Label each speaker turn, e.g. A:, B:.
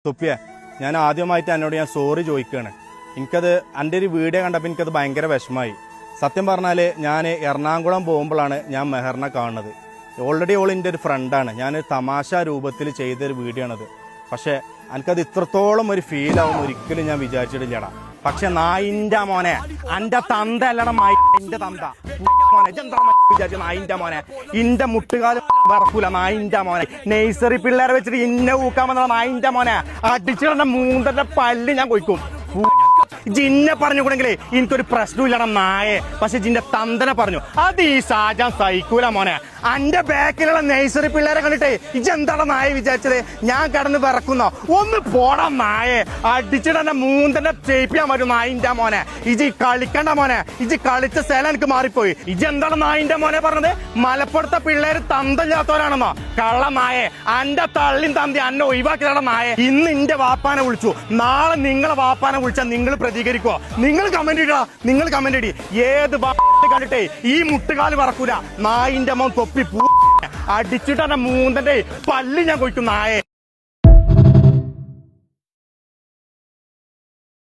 A: തൊപ്പിയെ ഞാൻ ആദ്യമായിട്ട് എന്നോട് സോറി ചോദിക്കുകയാണ്. എനിക്കത് എൻ്റെ ഒരു വീഡിയോ കണ്ടപ്പോൾ എനിക്കത് ഭയങ്കര വിഷമമായി. സത്യം പറഞ്ഞാൽ ഞാൻ എറണാകുളം പോകുമ്പോഴാണ് ഞാൻ മെഹറിനെ കാണുന്നത്. ഓൾറെഡി ഓൾ എൻ്റെ ഒരു ഫ്രണ്ടാണ്. ഞാൻ തമാശ രൂപത്തിൽ ചെയ്തൊരു വീഡിയോ ആണത്. പക്ഷേ എനിക്കത് ഇത്രത്തോളം ഒരു ഫീലാവുമെന്ന് ഒരിക്കലും ഞാൻ വിചാരിച്ചിട്ടില്ലടാ. പക്ഷെ നായിൻ്റെ മോനെ, എൻ്റെ തന്ത അല്ലട എൻ്റെ തന്ത മോനെ, വിചാരിച്ച നായിൻ്റെ മോനെ, ഇന്റെ മുട്ടുകാലം വറക്കൂല നായിൻ്റെ മോനെ. നഴ്സറി പിള്ളേരെ വെച്ചിട്ട് ഇന്നെ ഊക്കാൻ വന്ന നായിൻ്റെ മോനെ, അടിച്ചിട മൂന്നര പല്ല് ഞാൻ കൊയ്ക്കും. ജിന്നെ പറഞ്ഞുകൂടെങ്കിലേ എനിക്കൊരു പ്രശ്നമില്ലട നായെ. പക്ഷെ ജിന്റെ തന്തനെ പറഞ്ഞു, അത് ഈ സാജാൻ സഹിക്കൂല മോനെ. അന്റെ ബാക്കിലുള്ള നഴ്സറി പിള്ളേരെ കണ്ടിട്ടേ ഇജെന്താടാ നായ വിചാരിച്ചത്? ഞാൻ കടന്ന് വിറക്കുന്ന ഒന്ന് പോടാ നായെ. അടിച്ചിട്ടെ മൂന്നന്റെ ചെയ്യിപ്പിക്കാൻ പറ്റും നായിന്റെ മോനെ. ഇജി കളിക്കണ്ട മോനെ, ഇജി കളിച്ച സ്ഥലം എനിക്ക് മാറിപ്പോയി. ഇജെന്താണ് നായിന്റെ മോനെ പറഞ്ഞത്? മലപ്പുറത്തെ പിള്ളേര് തന്തല്ലാത്തവരാണെന്നോ? കള്ള നായെ, അന്റെ തള്ളിൻ തന്തി അന്നെ ഒഴിവാക്കിയതാണ് നായെ. ഇന്ന് ഇന്റെ വാപ്പാനെ വിളിച്ചു, നാളെ നിങ്ങളെ വാപ്പാനെ വിളിച്ചാൽ നിങ്ങൾ പ്രതികരിക്കോ? നിങ്ങൾ കമന്റ് ഇടാ, നിങ്ങൾ കമന്റ് ഇടി. ഏത് കണ്ടിട്ടേ ഈ മുട്ടുകാല് പറക്കൂല നായിന്റെ മോൻ തൊപ്പി അടിച്ചിട്ട് മൂന്നന്റെ പല്ല് ഞാൻ കൊയ്ക്കും നായെ.